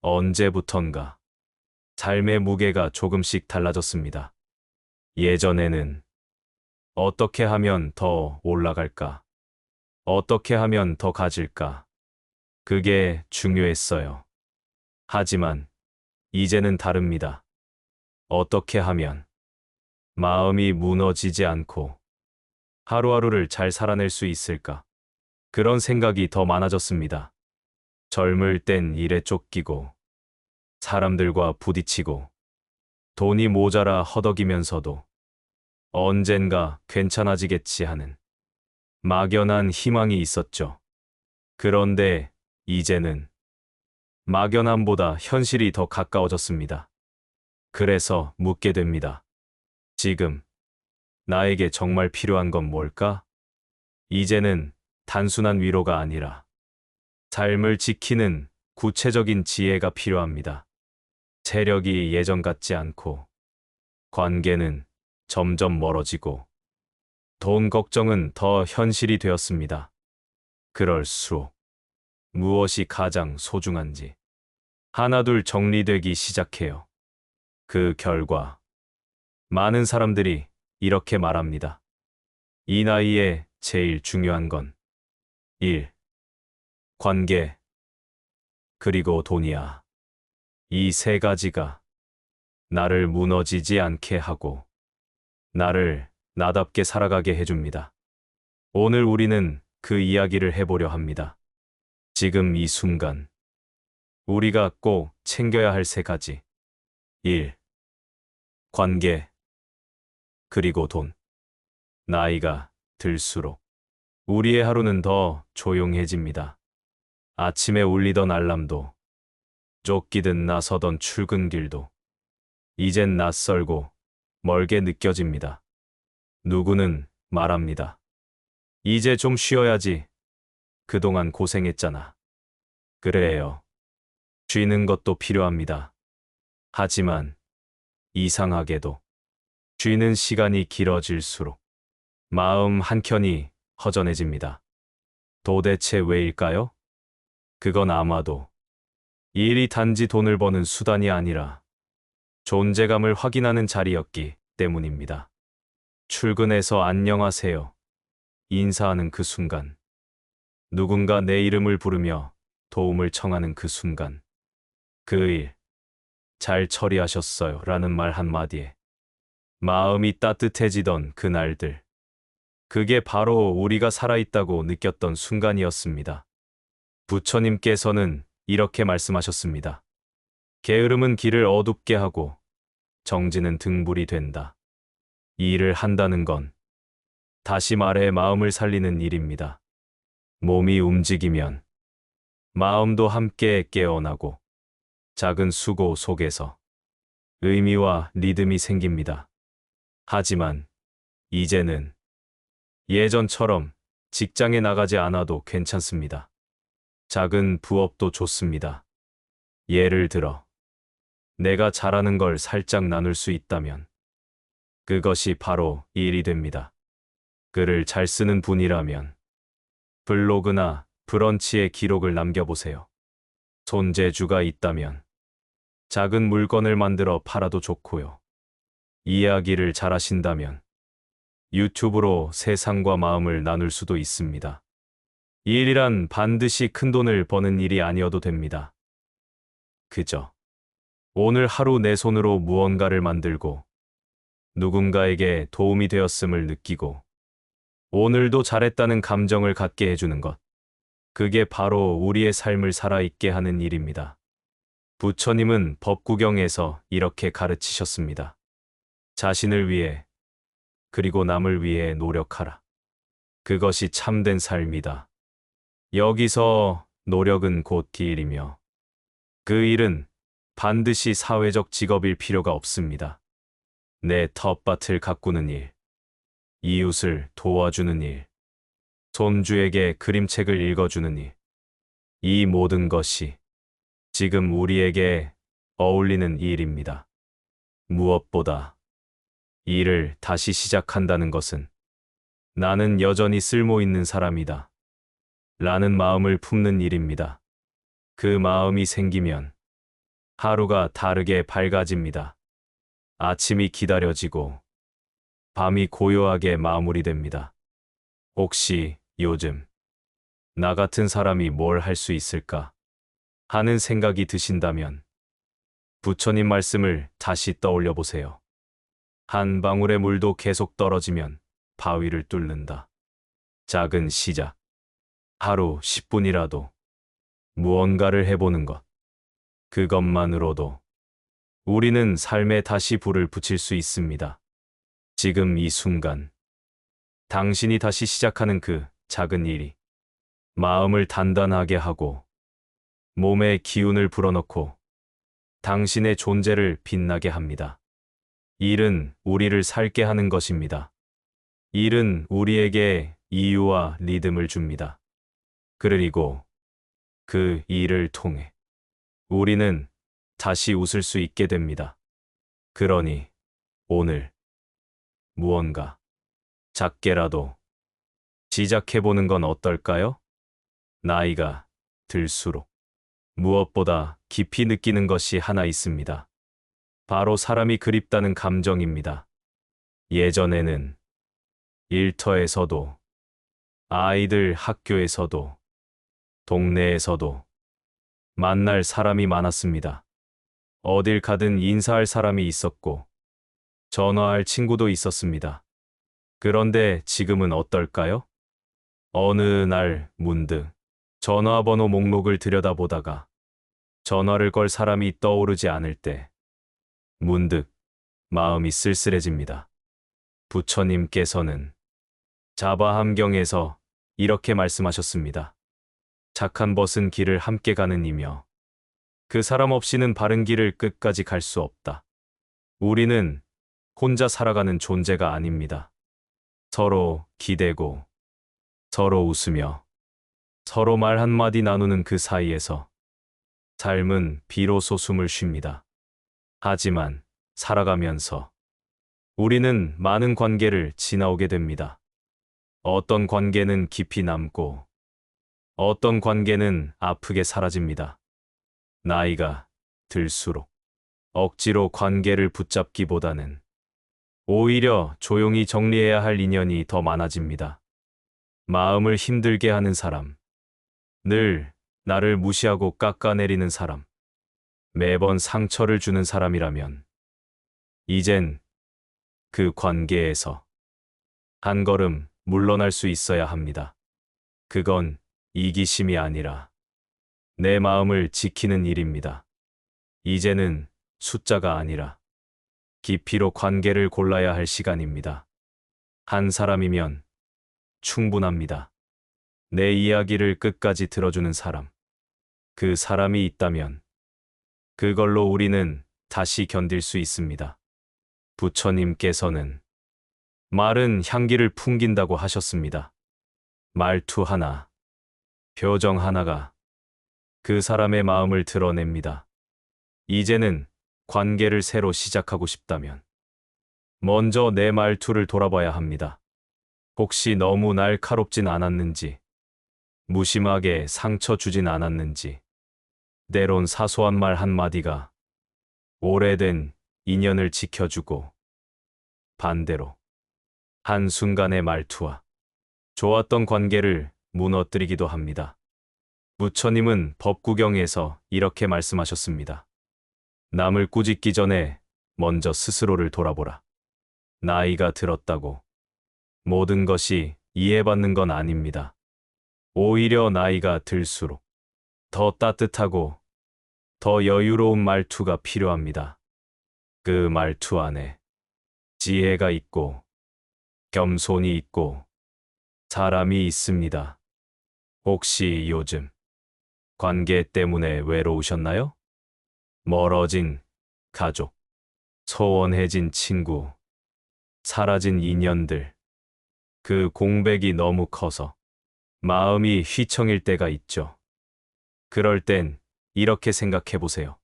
언제부턴가 삶의 무게가 조금씩 달라졌습니다. 예전에는 어떻게 하면 더 올라갈까? 어떻게 하면 더 가질까? 그게 중요했어요. 하지만 이제는 다릅니다. 어떻게 하면 마음이 무너지지 않고 하루하루를 잘 살아낼 수 있을까? 그런 생각이 더 많아졌습니다. 젊을 땐 일에 쫓기고 사람들과 부딪히고 돈이 모자라 허덕이면서도 언젠가 괜찮아지겠지 하는 막연한 희망이 있었죠. 그런데 이제는 막연함보다 현실이 더 가까워졌습니다. 그래서 묻게 됩니다. 지금 나에게 정말 필요한 건 뭘까? 이제는 단순한 위로가 아니라 삶을 지키는 구체적인 지혜가 필요합니다. 체력이 예전 같지 않고 관계는 점점 멀어지고 돈 걱정은 더 현실이 되었습니다. 그럴수록 무엇이 가장 소중한지 하나둘 정리되기 시작해요. 그 결과 많은 사람들이 이렇게 말합니다. 이 나이에 제일 중요한 건 1. 관계, 그리고 돈이야. 이 세 가지가 나를 무너지지 않게 하고 나를 나답게 살아가게 해줍니다. 오늘 우리는 그 이야기를 해보려 합니다. 지금 이 순간 우리가 꼭 챙겨야 할 세 가지. 1. 관계, 그리고 돈. 나이가 들수록 우리의 하루는 더 조용해집니다. 아침에 울리던 알람도, 쫓기듯 나서던 출근길도 이젠 낯설고 멀게 느껴집니다. 누구는 말합니다. 이제 좀 쉬어야지. 그동안 고생했잖아. 그래요. 쉬는 것도 필요합니다. 하지만 이상하게도 쉬는 시간이 길어질수록 마음 한켠이 허전해집니다. 도대체 왜일까요? 그건 아마도 일이 단지 돈을 버는 수단이 아니라 존재감을 확인하는 자리였기 때문입니다. 출근해서 안녕하세요. 인사하는 그 순간, 누군가 내 이름을 부르며 도움을 청하는 그 순간, 그 일, 잘 처리하셨어요 라는 말 한마디에 마음이 따뜻해지던 그날들. 그게 바로 우리가 살아있다고 느꼈던 순간이었습니다. 부처님께서는 이렇게 말씀하셨습니다. 게으름은 길을 어둡게 하고 정진은 등불이 된다. 이 일을 한다는 건 다시 말해 마음을 살리는 일입니다. 몸이 움직이면 마음도 함께 깨어나고 작은 수고 속에서 의미와 리듬이 생깁니다. 하지만 이제는 예전처럼 직장에 나가지 않아도 괜찮습니다. 작은 부업도 좋습니다. 예를 들어 내가 잘하는 걸 살짝 나눌 수 있다면 그것이 바로 일이 됩니다. 글을 잘 쓰는 분이라면 블로그나 브런치에 기록을 남겨보세요. 손재주가 있다면 작은 물건을 만들어 팔아도 좋고요. 이야기를 잘하신다면 유튜브로 세상과 마음을 나눌 수도 있습니다. 이 일이란 반드시 큰 돈을 버는 일이 아니어도 됩니다. 그저 오늘 하루 내 손으로 무언가를 만들고 누군가에게 도움이 되었음을 느끼고 오늘도 잘했다는 감정을 갖게 해주는 것. 그게 바로 우리의 삶을 살아있게 하는 일입니다. 부처님은 법구경에서 이렇게 가르치셨습니다. 자신을 위해 그리고 남을 위해 노력하라. 그것이 참된 삶이다. 여기서 노력은 곧 일이며 그 일은 반드시 사회적 직업일 필요가 없습니다. 내 텃밭을 가꾸는 일, 이웃을 도와주는 일, 손주에게 그림책을 읽어주는 일, 이 모든 것이 지금 우리에게 어울리는 일입니다. 무엇보다 일을 다시 시작한다는 것은 나는 여전히 쓸모 있는 사람이다 라는 마음을 품는 일입니다. 그 마음이 생기면 하루가 다르게 밝아집니다. 아침이 기다려지고 밤이 고요하게 마무리됩니다. 혹시 요즘 나 같은 사람이 뭘 할 수 있을까 하는 생각이 드신다면 부처님 말씀을 다시 떠올려 보세요. 한 방울의 물도 계속 떨어지면 바위를 뚫는다. 작은 시작. 하루 10분이라도 무언가를 해보는 것. 그것만으로도 우리는 삶에 다시 불을 붙일 수 있습니다. 지금 이 순간, 당신이 다시 시작하는 그 작은 일이 마음을 단단하게 하고 몸에 기운을 불어넣고 당신의 존재를 빛나게 합니다. 일은 우리를 살게 하는 것입니다. 일은 우리에게 이유와 리듬을 줍니다. 그리고 그 일을 통해 우리는 다시 웃을 수 있게 됩니다. 그러니 오늘 무언가 작게라도 시작해보는 건 어떨까요? 나이가 들수록 무엇보다 깊이 느끼는 것이 하나 있습니다. 바로 사람이 그립다는 감정입니다. 예전에는 일터에서도, 아이들 학교에서도, 동네에서도 만날 사람이 많았습니다. 어딜 가든 인사할 사람이 있었고, 전화할 친구도 있었습니다. 그런데 지금은 어떨까요? 어느 날 문득 전화번호 목록을 들여다보다가 전화를 걸 사람이 떠오르지 않을 때 문득 마음이 쓸쓸해집니다. 부처님께서는 자바함경에서 이렇게 말씀하셨습니다. 착한 벗은 길을 함께 가는 이며 그 사람 없이는 바른 길을 끝까지 갈 수 없다. 우리는 혼자 살아가는 존재가 아닙니다. 서로 기대고 서로 웃으며 서로 말 한마디 나누는 그 사이에서 삶은 비로소 숨을 쉽니다. 하지만 살아가면서 우리는 많은 관계를 지나오게 됩니다. 어떤 관계는 깊이 남고 어떤 관계는 아프게 사라집니다. 나이가 들수록 억지로 관계를 붙잡기보다는 오히려 조용히 정리해야 할 인연이 더 많아집니다. 마음을 힘들게 하는 사람, 늘 나를 무시하고 깎아내리는 사람, 매번 상처를 주는 사람이라면 이젠 그 관계에서 한 걸음 물러날 수 있어야 합니다. 그건 이기심이 아니라 내 마음을 지키는 일입니다. 이제는 숫자가 아니라 깊이로 관계를 골라야 할 시간입니다. 한 사람이면 충분합니다. 내 이야기를 끝까지 들어주는 사람. 그 사람이 있다면 그걸로 우리는 다시 견딜 수 있습니다. 부처님께서는 말은 향기를 풍긴다고 하셨습니다. 말투 하나, 표정 하나가 그 사람의 마음을 드러냅니다. 이제는 관계를 새로 시작하고 싶다면 먼저 내 말투를 돌아봐야 합니다. 혹시 너무 날카롭진 않았는지, 무심하게 상처 주진 않았는지, 때론 사소한 말 한마디가 오래된 인연을 지켜주고 반대로 한순간의 말투와 좋았던 관계를 무너뜨리기도 합니다. 부처님은 법구경에서 이렇게 말씀하셨습니다. 남을 꾸짖기 전에 먼저 스스로를 돌아보라. 나이가 들었다고 모든 것이 이해받는 건 아닙니다. 오히려 나이가 들수록 더 따뜻하고 더 여유로운 말투가 필요합니다. 그 말투 안에 지혜가 있고 겸손이 있고 사람이 있습니다. 혹시 요즘 관계 때문에 외로우셨나요? 멀어진 가족, 소원해진 친구, 사라진 인연들, 그 공백이 너무 커서 마음이 휘청일 때가 있죠. 그럴 땐 이렇게 생각해 보세요.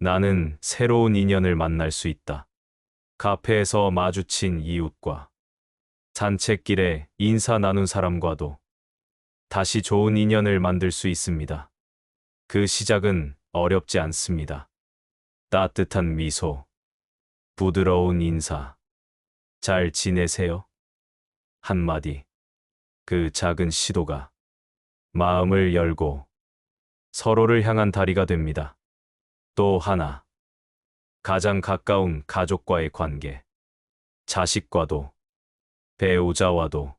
나는 새로운 인연을 만날 수 있다. 카페에서 마주친 이웃과 산책길에 인사 나눈 사람과도 다시 좋은 인연을 만들 수 있습니다. 그 시작은 어렵지 않습니다. 따뜻한 미소, 부드러운 인사. 잘 지내세요? 한마디. 그 작은 시도가 마음을 열고 서로를 향한 다리가 됩니다. 또 하나. 가장 가까운 가족과의 관계. 자식과도, 배우자와도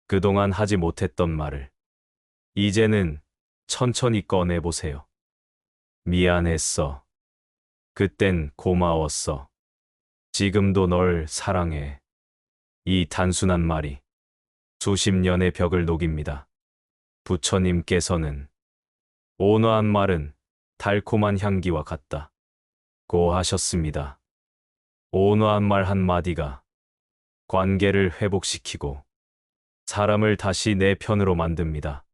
그동안 하지 못했던 말을 이제는 천천히 꺼내보세요. 미안했어. 그땐 고마웠어. 지금도 널 사랑해. 이 단순한 말이 수십 년의 벽을 녹입니다. 부처님께서는 온화한 말은 달콤한 향기와 같다. 고 하셨습니다. 온화한 말 한마디가 관계를 회복시키고 사람을 다시 내 편으로 만듭니다.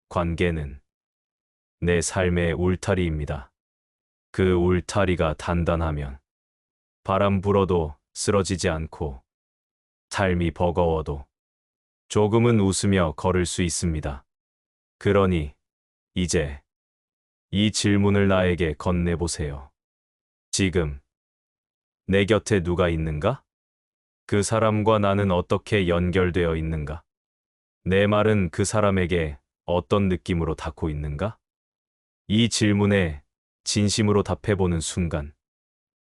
관계는 내 삶의 울타리입니다. 그 울타리가 단단하면 바람 불어도 쓰러지지 않고 삶이 버거워도 조금은 웃으며 걸을 수 있습니다. 그러니 이제 이 질문을 나에게 건네보세요. 지금 내 곁에 누가 있는가? 그 사람과 나는 어떻게 연결되어 있는가? 내 말은 그 사람에게 어떤 느낌으로 닿고 있는가? 이 질문에 진심으로 답해보는 순간,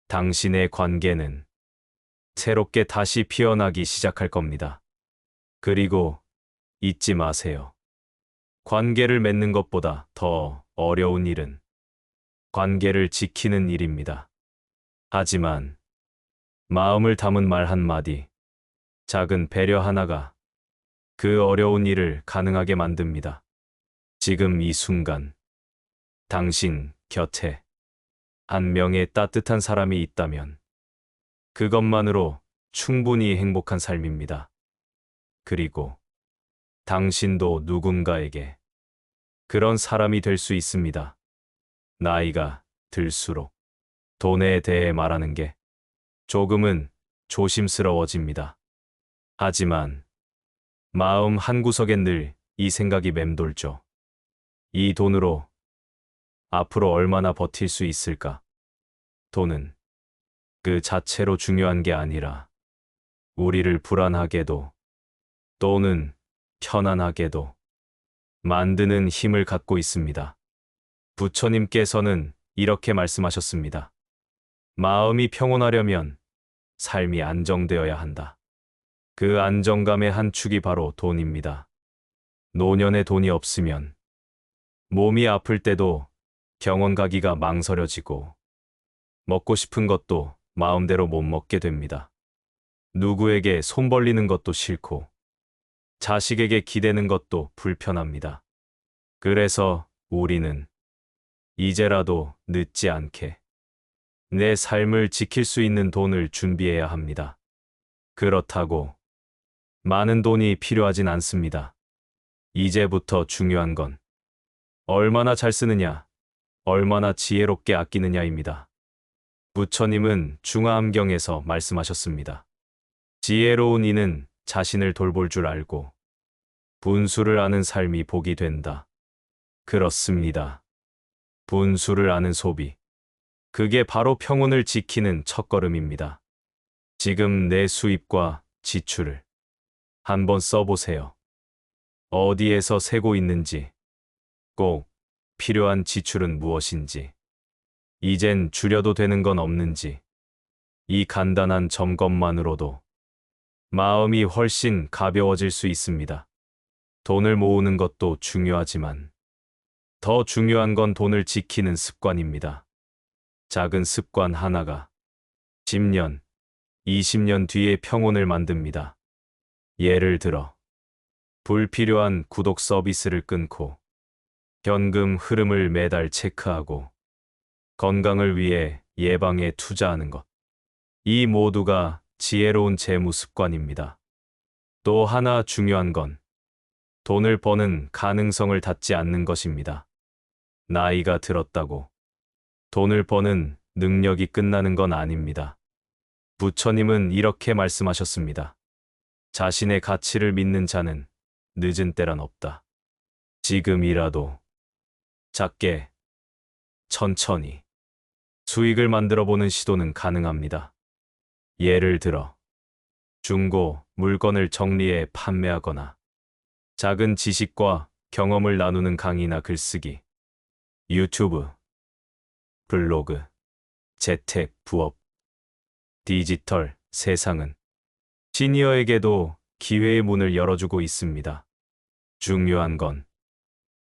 당신의 관계는 새롭게 다시 피어나기 시작할 겁니다. 그리고 잊지 마세요. 관계를 맺는 것보다 더 어려운 일은 관계를 지키는 일입니다. 하지만 마음을 담은 말 한마디, 작은 배려 하나가 그 어려운 일을 가능하게 만듭니다. 지금 이 순간, 당신 곁에 한 명의 따뜻한 사람이 있다면 그것만으로 충분히 행복한 삶입니다. 그리고 당신도 누군가에게 그런 사람이 될 수 있습니다. 나이가 들수록 돈에 대해 말하는 게 조금은 조심스러워집니다. 하지만 마음 한구석엔 늘 이 생각이 맴돌죠. 이 돈으로 앞으로 얼마나 버틸 수 있을까? 돈은 그 자체로 중요한 게 아니라 우리를 불안하게도 또는 편안하게도 만드는 힘을 갖고 있습니다. 부처님께서는 이렇게 말씀하셨습니다. 마음이 평온하려면 삶이 안정되어야 한다. 그 안정감의 한 축이 바로 돈입니다. 노년에 돈이 없으면 몸이 아플 때도 병원 가기가 망설여지고 먹고 싶은 것도 마음대로 못 먹게 됩니다. 누구에게 손 벌리는 것도 싫고 자식에게 기대는 것도 불편합니다. 그래서 우리는 이제라도 늦지 않게 내 삶을 지킬 수 있는 돈을 준비해야 합니다. 그렇다고 많은 돈이 필요하진 않습니다. 이제부터 중요한 건 얼마나 잘 쓰느냐, 얼마나 지혜롭게 아끼느냐입니다. 부처님은 중화암경에서 말씀하셨습니다. 지혜로운 이는 자신을 돌볼 줄 알고 분수를 아는 삶이 복이 된다. 그렇습니다. 분수를 아는 소비. 그게 바로 평온을 지키는 첫걸음입니다. 지금 내 수입과 지출을 한번 써보세요. 어디에서 세고 있는지, 꼭 필요한 지출은 무엇인지, 이젠 줄여도 되는 건 없는지, 이 간단한 점검만으로도 마음이 훨씬 가벼워질 수 있습니다. 돈을 모으는 것도 중요하지만 더 중요한 건 돈을 지키는 습관입니다. 작은 습관 하나가 10년, 20년 뒤에 평온을 만듭니다. 예를 들어 불필요한 구독 서비스를 끊고 현금 흐름을 매달 체크하고 건강을 위해 예방에 투자하는 것. 이 모두가 지혜로운 재무 습관입니다. 또 하나 중요한 건 돈을 버는 가능성을 닫지 않는 것입니다. 나이가 들었다고 돈을 버는 능력이 끝나는 건 아닙니다. 부처님은 이렇게 말씀하셨습니다. 자신의 가치를 믿는 자는 늦은 때란 없다. 지금이라도 작게, 천천히, 수익을 만들어 보는 시도는 가능합니다. 예를 들어, 중고 물건을 정리해 판매하거나 작은 지식과 경험을 나누는 강의나 글쓰기, 유튜브, 블로그, 재택, 부업, 디지털, 세상은 시니어에게도 기회의 문을 열어주고 있습니다. 중요한 건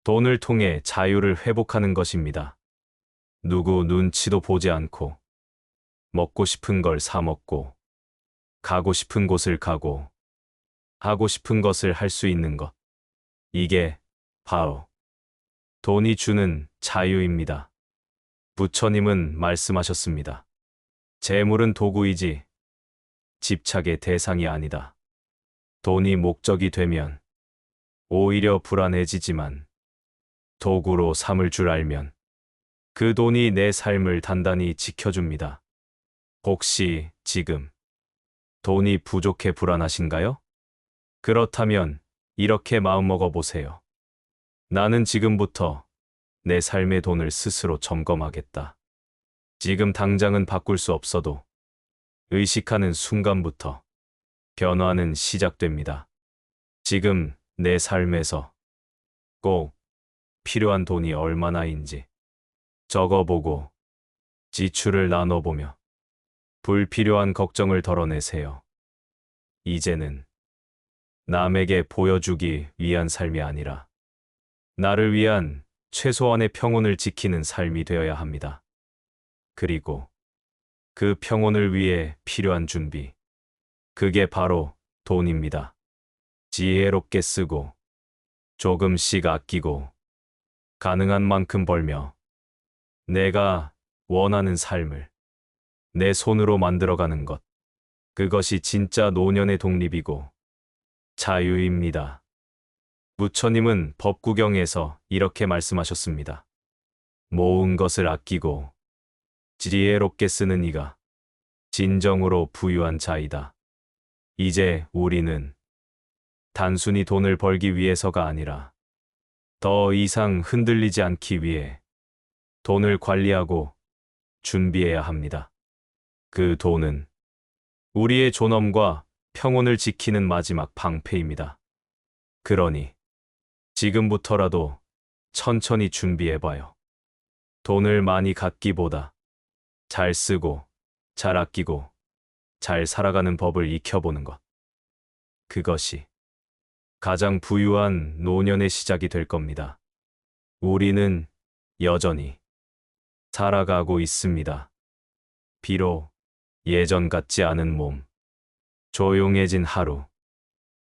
돈을 통해 자유를 회복하는 것입니다. 누구 눈치도 보지 않고 먹고 싶은 걸 사 먹고 가고 싶은 곳을 가고 하고 싶은 것을 할 수 있는 것. 이게 바로 돈이 주는 자유입니다. 부처님은 말씀하셨습니다. 재물은 도구이지 집착의 대상이 아니다. 돈이 목적이 되면 오히려 불안해지지만 도구로 삼을 줄 알면 그 돈이 내 삶을 단단히 지켜줍니다. 혹시 지금 돈이 부족해 불안하신가요? 그렇다면 이렇게 마음먹어 보세요. 나는 지금부터 내 삶의 돈을 스스로 점검하겠다. 지금 당장은 바꿀 수 없어도 의식하는 순간부터 변화는 시작됩니다. 지금 내 삶에서 꼭 필요한 돈이 얼마나인지 적어보고 지출을 나눠보며 불필요한 걱정을 덜어내세요. 이제는 남에게 보여주기 위한 삶이 아니라 나를 위한 최소한의 평온을 지키는 삶이 되어야 합니다. 그리고 그 평온을 위해 필요한 준비. 그게 바로 돈입니다. 지혜롭게 쓰고 조금씩 아끼고 가능한 만큼 벌며 내가 원하는 삶을 내 손으로 만들어가는 것. 그것이 진짜 노년의 독립이고 자유입니다. 부처님은 법구경에서 이렇게 말씀하셨습니다. 모은 것을 아끼고 지혜롭게 쓰는 이가 진정으로 부유한 자이다. 이제 우리는 단순히 돈을 벌기 위해서가 아니라 더 이상 흔들리지 않기 위해 돈을 관리하고 준비해야 합니다. 그 돈은 우리의 존엄과 평온을 지키는 마지막 방패입니다. 그러니 지금부터라도 천천히 준비해봐요. 돈을 많이 갖기보다 잘 쓰고 잘 아끼고 잘 살아가는 법을 익혀보는 것. 그것이 가장 부유한 노년의 시작이 될 겁니다. 우리는 여전히 살아가고 있습니다. 비록 예전 같지 않은 몸, 조용해진 하루,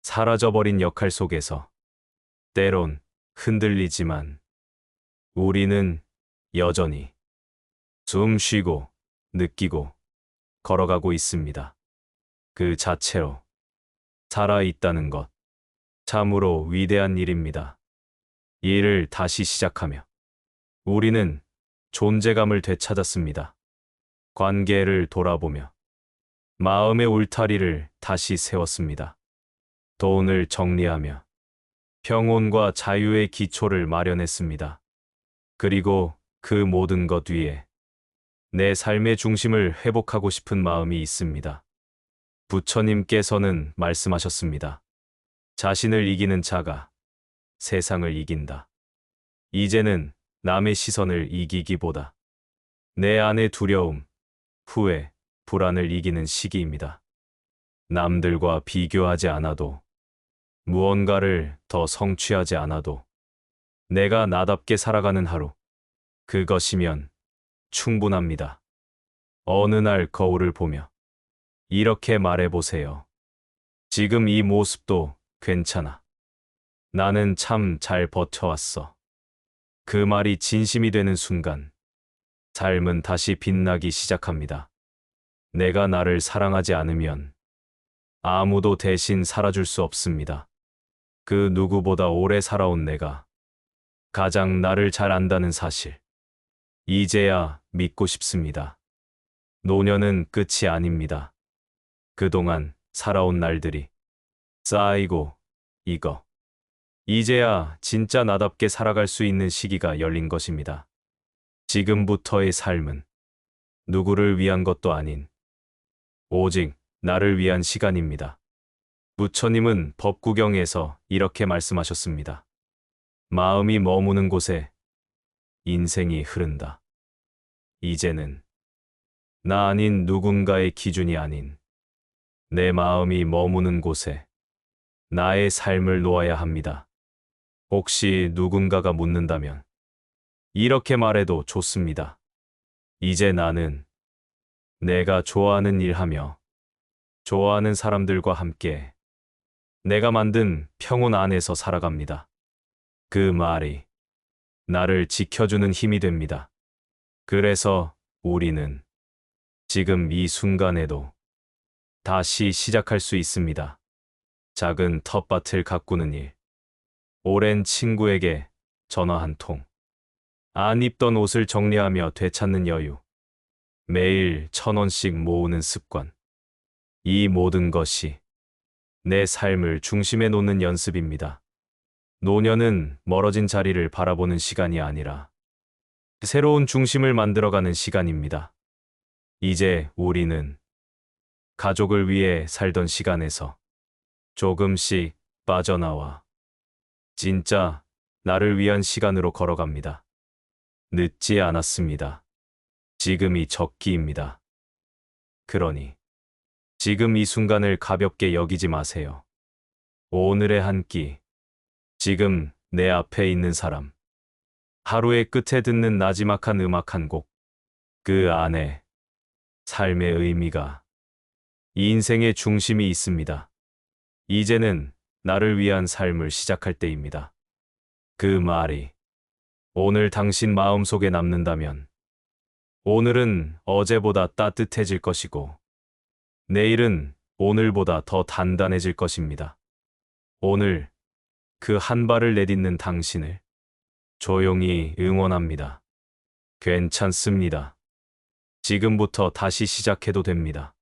사라져버린 역할 속에서 때론 흔들리지만 우리는 여전히 숨 쉬고 느끼고 걸어가고 있습니다. 그 자체로 살아있다는 것, 참으로 위대한 일입니다. 일을 다시 시작하며 우리는 존재감을 되찾았습니다. 관계를 돌아보며 마음의 울타리를 다시 세웠습니다. 돈을 정리하며 평온과 자유의 기초를 마련했습니다. 그리고 그 모든 것 위에 내 삶의 중심을 회복하고 싶은 마음이 있습니다. 부처님께서는 말씀하셨습니다. 자신을 이기는 자가 세상을 이긴다. 이제는 남의 시선을 이기기보다 내 안의 두려움, 후회, 불안을 이기는 시기입니다. 남들과 비교하지 않아도 무언가를 더 성취하지 않아도 내가 나답게 살아가는 하루, 그것이면 충분합니다. 어느 날 거울을 보며 이렇게 말해보세요. 지금 이 모습도 괜찮아. 나는 참 잘 버텨왔어. 그 말이 진심이 되는 순간 삶은 다시 빛나기 시작합니다. 내가 나를 사랑하지 않으면 아무도 대신 살아줄 수 없습니다. 그 누구보다 오래 살아온 내가 가장 나를 잘 안다는 사실. 이제야 믿고 싶습니다. 노년은 끝이 아닙니다. 그동안 살아온 날들이 쌓이고 이거. 이제야 진짜 나답게 살아갈 수 있는 시기가 열린 것입니다. 지금부터의 삶은 누구를 위한 것도 아닌 오직 나를 위한 시간입니다. 부처님은 법구경에서 이렇게 말씀하셨습니다. 마음이 머무는 곳에 인생이 흐른다. 이제는 나 아닌 누군가의 기준이 아닌 내 마음이 머무는 곳에 나의 삶을 놓아야 합니다. 혹시 누군가가 묻는다면 이렇게 말해도 좋습니다. 이제 나는 내가 좋아하는 일 하며 좋아하는 사람들과 함께 내가 만든 평온 안에서 살아갑니다. 그 말이 나를 지켜주는 힘이 됩니다. 그래서 우리는 지금 이 순간에도 다시 시작할 수 있습니다. 작은 텃밭을 가꾸는 일, 오랜 친구에게 전화 한 통, 안 입던 옷을 정리하며 되찾는 여유, 매일 1,000원씩 모으는 습관. 이 모든 것이 내 삶을 중심에 놓는 연습입니다. 노년은 멀어진 자리를 바라보는 시간이 아니라 새로운 중심을 만들어가는 시간입니다. 이제 우리는 가족을 위해 살던 시간에서 조금씩 빠져나와 진짜 나를 위한 시간으로 걸어갑니다. 늦지 않았습니다. 지금이 적기입니다. 그러니 지금 이 순간을 가볍게 여기지 마세요. 오늘의 한 끼, 지금 내 앞에 있는 사람, 하루의 끝에 듣는 나지막한 음악 한 곡, 그 안에 삶의 의미가, 이 인생의 중심이 있습니다. 이제는 나를 위한 삶을 시작할 때입니다. 그 말이 오늘 당신 마음속에 남는다면 오늘은 어제보다 따뜻해질 것이고 내일은 오늘보다 더 단단해질 것입니다. 오늘 그 한 발을 내딛는 당신을 조용히 응원합니다. 괜찮습니다. 지금부터 다시 시작해도 됩니다.